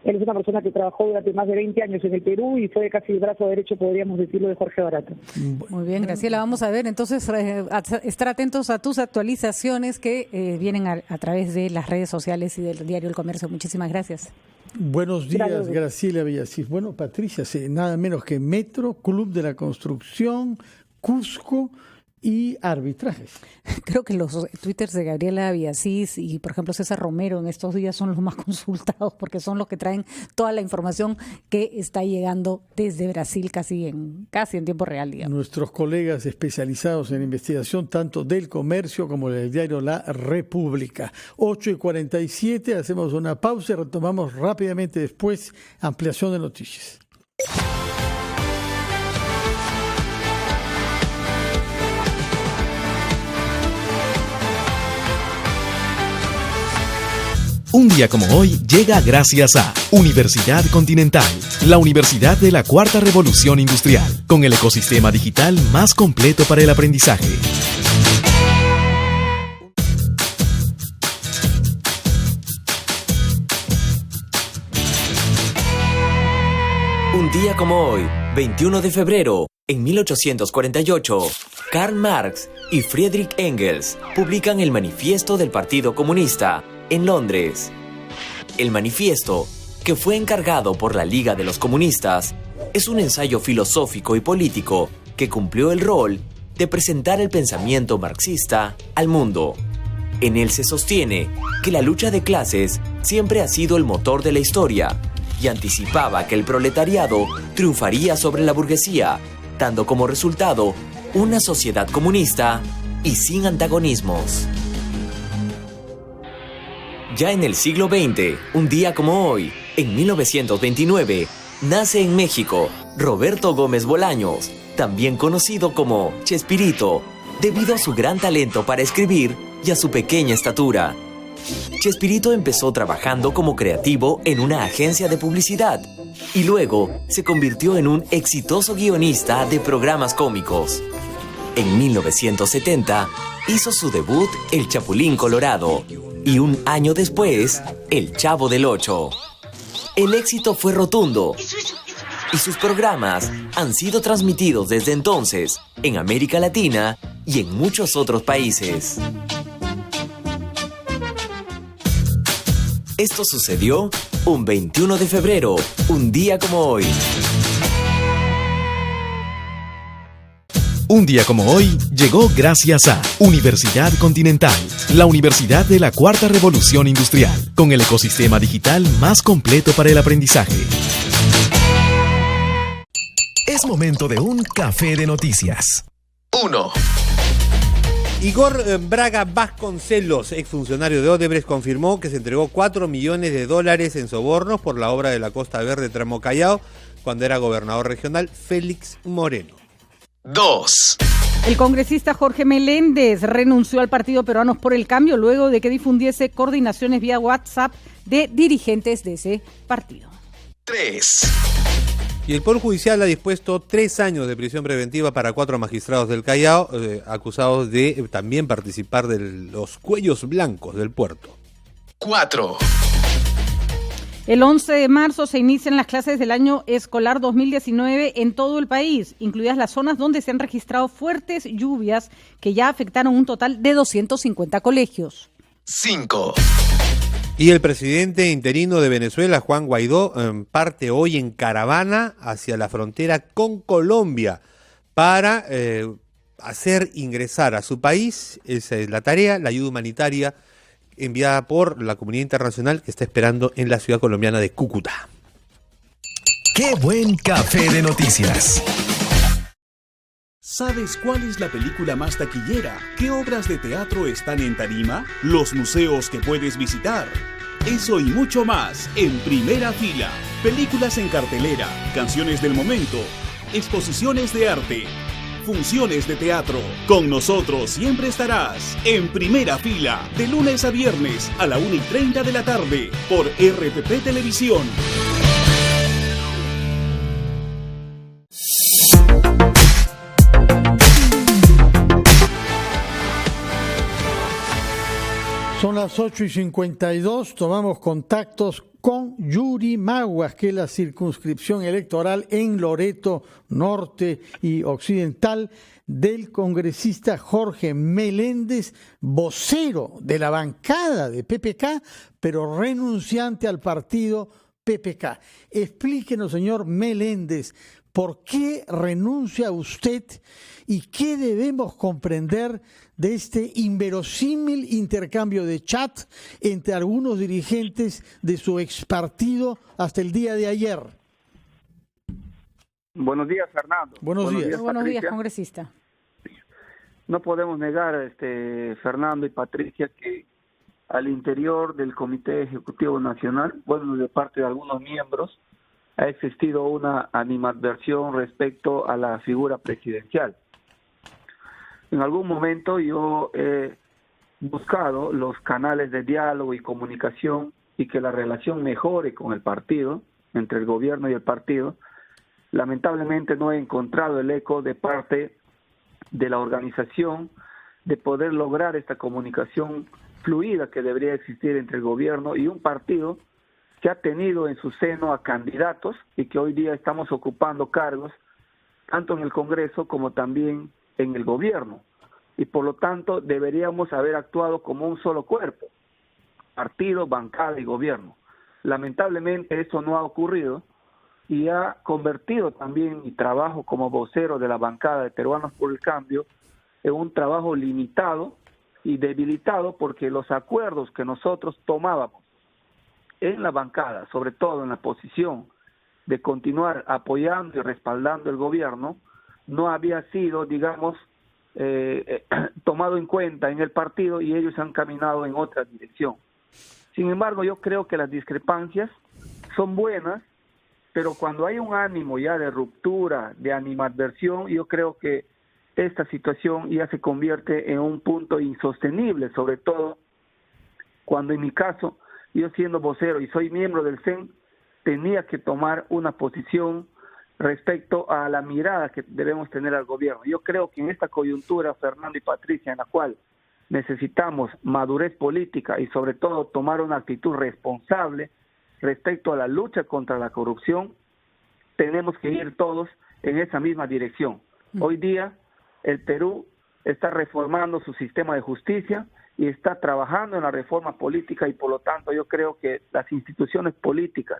S16: Él es una persona que trabajó durante más de 20 años en el Perú y fue casi el brazo derecho, podríamos decirlo, de Jorge Barato.
S2: Muy bien, Graciela, vamos a ver, entonces estar atentos a tus actualizaciones que vienen a través de las redes sociales y del diario El Comercio. Muchísimas gracias.
S1: Buenos días, Graciela Villasís. Bueno, Patricia, nada menos que Metro, Club de la Construcción, Cusco y arbitrajes.
S2: Creo que los twitters de Gabriela Villasís y, por ejemplo, César Romero en estos días son los más consultados porque son los que traen toda la información que está llegando desde Brasil casi en tiempo real, digamos.
S1: Nuestros colegas especializados en investigación, tanto del Comercio como del diario La República. 8:47, hacemos una pausa y retomamos rápidamente después ampliación de noticias.
S9: Un día como hoy llega gracias a Universidad Continental, la universidad de la Cuarta Revolución Industrial, con el ecosistema digital más completo para el aprendizaje.
S17: Un día como hoy, 21 de febrero, en 1848, Karl Marx y Friedrich Engels publican el Manifiesto del Partido Comunista en Londres. El manifiesto, que fue encargado por la Liga de los Comunistas, es un ensayo filosófico y político que cumplió el rol de presentar el pensamiento marxista al mundo. En él se sostiene que la lucha de clases siempre ha sido el motor de la historia y anticipaba que el proletariado triunfaría sobre la burguesía, dando como resultado una sociedad comunista y sin antagonismos. Ya en el siglo XX, un día como hoy, en 1929, nace en México Roberto Gómez Bolaños, también conocido como Chespirito, debido a su gran talento para escribir y a su pequeña estatura. Chespirito empezó trabajando como creativo en una agencia de publicidad y luego se convirtió en un exitoso guionista de programas cómicos. En 1970 hizo su debut El Chapulín Colorado y un año después El Chavo del Ocho. El éxito fue rotundo y sus programas han sido transmitidos desde entonces en América Latina y en muchos otros países. Esto sucedió un 21 de febrero, un día como hoy.
S9: Un día como hoy llegó gracias a Universidad Continental, la universidad de la Cuarta Revolución Industrial, con el ecosistema digital más completo para el aprendizaje. Es momento de un café de noticias. 1.
S18: Igor Braga Vasconcelos, exfuncionario de Odebrecht, confirmó que se entregó $4 millones en sobornos por la obra de la Costa Verde Tramo Callao cuando era gobernador regional Félix Moreno.
S9: 2.
S2: El congresista Jorge Meléndez renunció al Partido Peruanos por el Cambio luego de que difundiese coordinaciones vía WhatsApp de dirigentes de ese partido.
S9: 3.
S18: Y el Poder Judicial ha dispuesto 3 años de prisión preventiva para 4 magistrados del Callao, acusados de también participar de los cuellos blancos del puerto.
S9: 4.
S2: El 11 de marzo se inician las clases del año escolar 2019 en todo el país, incluidas las zonas donde se han registrado fuertes lluvias que ya afectaron un total de 250 colegios.
S9: 5.
S18: Y el presidente interino de Venezuela, Juan Guaidó, parte hoy en caravana hacia la frontera con Colombia para hacer ingresar a su país, esa es la tarea, la ayuda humanitaria enviada por la comunidad internacional que está esperando en la ciudad colombiana de Cúcuta.
S9: ¡Qué buen café de noticias!
S19: ¿Sabes cuál es la película más taquillera? ¿Qué obras de teatro están en tarima? ¿Los museos que puedes visitar? Eso y mucho más en Primera Fila. Películas en cartelera, canciones del momento, exposiciones de arte, funciones de teatro. Con nosotros siempre estarás en Primera Fila, de lunes a viernes a la 1:30 de la tarde por RPP Televisión.
S1: Son las 8:52, tomamos contactos con Yuri Maguas, que es la circunscripción electoral en Loreto Norte y Occidental del congresista Jorge Meléndez, vocero de la bancada de PPK, pero renunciante al partido PPK. Explíquenos, señor Meléndez, ¿por qué renuncia usted y qué debemos comprender de este inverosímil intercambio de chat entre algunos dirigentes de su ex partido hasta el día de ayer?
S20: Buenos días, Fernando.
S1: Buenos días.
S2: Buenos días, congresista.
S20: No podemos negar, Fernando y Patricia, que al interior del Comité Ejecutivo Nacional, bueno, de parte de algunos miembros, ha existido una animadversión respecto a la figura presidencial. En algún momento yo he buscado los canales de diálogo y comunicación y que la relación mejore con el partido, entre el gobierno y el partido. Lamentablemente no he encontrado el eco de parte de la organización de poder lograr esta comunicación fluida que debería existir entre el gobierno y un partido que ha tenido en su seno a candidatos y que hoy día estamos ocupando cargos tanto en el Congreso como también en el gobierno. Y por lo tanto deberíamos haber actuado como un solo cuerpo, partido, bancada y gobierno. Lamentablemente eso no ha ocurrido y ha convertido también mi trabajo como vocero de la bancada de Peruanos por el Cambio en un trabajo limitado y debilitado, porque los acuerdos que nosotros tomábamos en la bancada, sobre todo en la posición de continuar apoyando y respaldando el gobierno, no había sido, digamos, tomado en cuenta en el partido y ellos han caminado en otra dirección. Sin embargo, yo creo que las discrepancias son buenas, pero cuando hay un ánimo ya de ruptura, de animadversión, yo creo que esta situación ya se convierte en un punto insostenible, sobre todo cuando en mi caso, yo siendo vocero y soy miembro del CEN, tenía que tomar una posición respecto a la mirada que debemos tener al gobierno. Yo creo que en esta coyuntura, Fernando y Patricia, en la cual necesitamos madurez política y sobre todo tomar una actitud responsable respecto a la lucha contra la corrupción, tenemos que ir todos en esa misma dirección. Hoy día el Perú está reformando su sistema de justicia y está trabajando en la reforma política y por lo tanto yo creo que las instituciones políticas,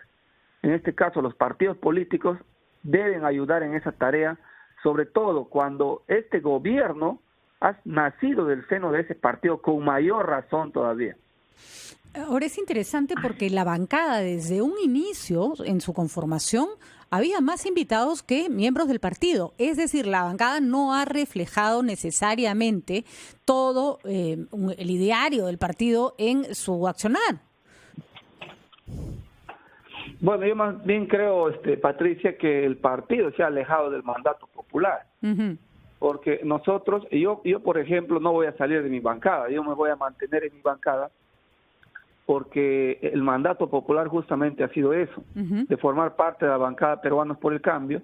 S20: en este caso los partidos políticos, deben ayudar en esa tarea, sobre todo cuando este gobierno ha nacido del seno de ese partido con mayor razón todavía.
S2: Ahora es interesante porque la bancada desde un inicio en su conformación había más invitados que miembros del partido. Es decir, la bancada no ha reflejado necesariamente todo el ideario del partido en su accionar.
S20: Bueno, yo más bien creo, Patricia, que el partido se ha alejado del mandato popular. Porque nosotros, yo por ejemplo, no voy a salir de mi bancada, yo me voy a mantener en mi bancada porque el mandato popular justamente ha sido eso, de formar parte de la bancada Peruanos por el Cambio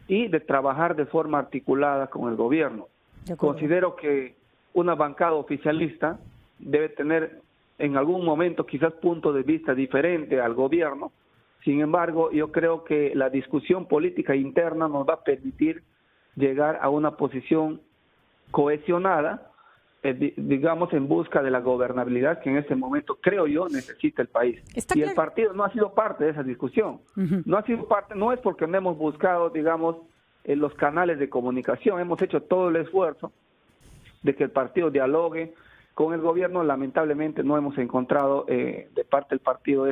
S20: y de trabajar de forma articulada con el gobierno. Considero que una bancada oficialista debe tener en algún momento quizás punto de vista diferente al gobierno. Sin embargo, yo creo que la discusión política interna nos va a permitir llegar a una posición cohesionada, digamos, en busca de la gobernabilidad que en este momento, creo yo, necesita el país. Y el partido no ha sido parte de esa discusión. No ha sido parte, no es porque no hemos buscado, digamos, en los canales de comunicación. Hemos hecho todo el esfuerzo de que el partido dialogue con el gobierno. Lamentablemente no hemos encontrado de parte del partido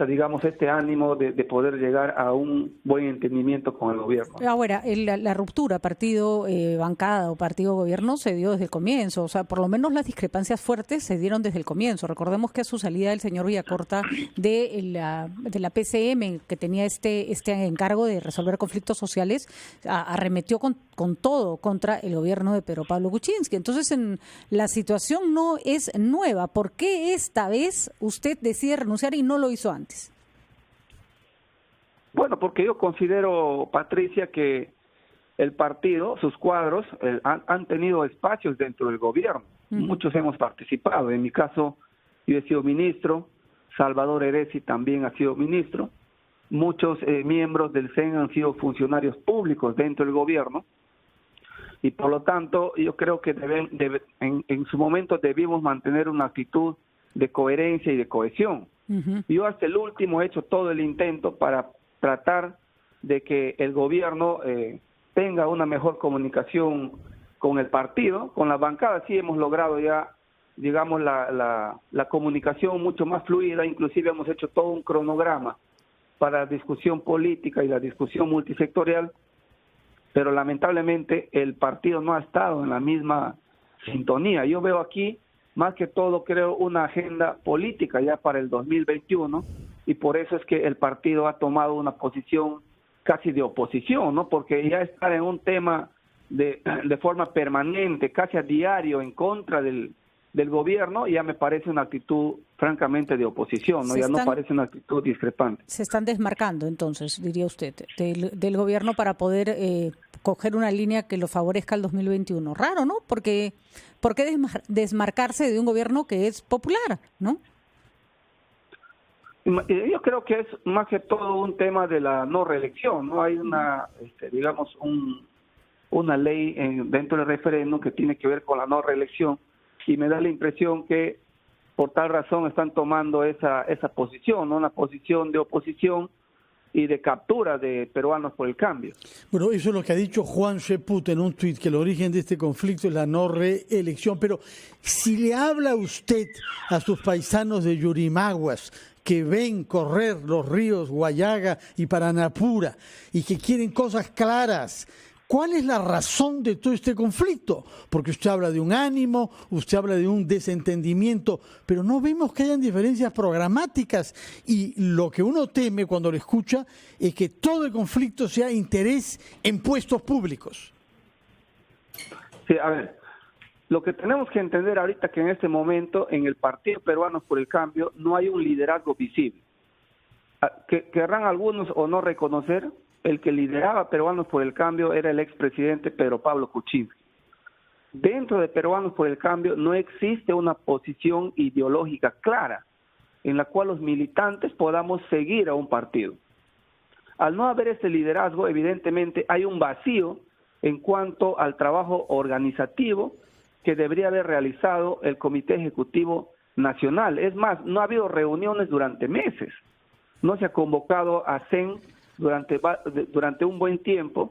S20: digamos, este ánimo de poder llegar a un buen entendimiento con el gobierno.
S2: Ahora, la ruptura partido-bancada o partido-gobierno se dio desde el comienzo, o sea, por lo menos las discrepancias fuertes se dieron desde el comienzo. Recordemos que a su salida el señor Villacorta de la PCM, que tenía este encargo de resolver conflictos sociales, arremetió con todo contra el gobierno de Pedro Pablo Kuczynski. Entonces, la situación no es nueva. ¿Por qué esta vez usted decide renunciar y no lo hizo antes?
S20: Bueno, porque yo considero, Patricia, que el partido, sus cuadros, han tenido espacios dentro del gobierno. muchos hemos participado. En mi caso, yo he sido ministro, Salvador Heresi también ha sido ministro, muchos miembros del CEN han sido funcionarios públicos dentro del gobierno, y por lo tanto yo creo que en su momento debimos mantener una actitud de coherencia y de cohesión. Yo hasta el último he hecho todo el intento para tratar de que el gobierno tenga una mejor comunicación con el partido, con la bancada. Sí hemos logrado ya, digamos, la comunicación mucho más fluida, inclusive hemos hecho todo un cronograma para la discusión política y la discusión multisectorial, pero lamentablemente el partido no ha estado en la misma sintonía. Yo veo aquí, más que todo, creo, una agenda política ya para el 2021, y por eso es que el partido ha tomado una posición casi de oposición, ¿no? Porque ya estar en un tema de forma permanente, casi a diario, en contra del gobierno, ya me parece una actitud francamente de oposición, ¿no? Ya no parece una actitud discrepante.
S2: Se están desmarcando, entonces, diría usted, del gobierno para poder coger una línea que lo favorezca al 2021. Raro, ¿no? Porque ¿por qué desmarcarse de un gobierno que es popular, no?
S20: Yo creo que es más que todo un tema de la no reelección, ¿no? Hay una, digamos, una ley dentro del referéndum que tiene que ver con la no reelección, y me da la impresión que por tal razón están tomando esa posición, ¿no? Una posición de oposición y de captura de Peruanos por el Cambio.
S1: Bueno, eso es lo que ha dicho Juan Cheput en un tuit, que el origen de este conflicto es la no reelección. Pero si le habla usted a sus paisanos de Yurimaguas, que ven correr los ríos Guayaga y Paranapura y que quieren cosas claras, ¿cuál es la razón de todo este conflicto? Porque usted habla de un ánimo, usted habla de un desentendimiento, pero no vemos que hayan diferencias programáticas, y lo que uno teme cuando lo escucha es que todo el conflicto sea interés en puestos públicos.
S20: Sí, a ver, lo que tenemos que entender ahorita que en este momento en el Partido Peruanos por el Cambio no hay un liderazgo visible. Querrán algunos o no reconocer, el que lideraba Peruanos por el Cambio era el expresidente Pedro Pablo Kuczynski. Dentro de Peruanos por el Cambio no existe una posición ideológica clara en la cual los militantes podamos seguir a un partido. Al no haber ese liderazgo, evidentemente hay un vacío en cuanto al trabajo organizativo que debería haber realizado el Comité Ejecutivo Nacional. Es más, no ha habido reuniones durante meses. No se ha convocado a CEN durante un buen tiempo,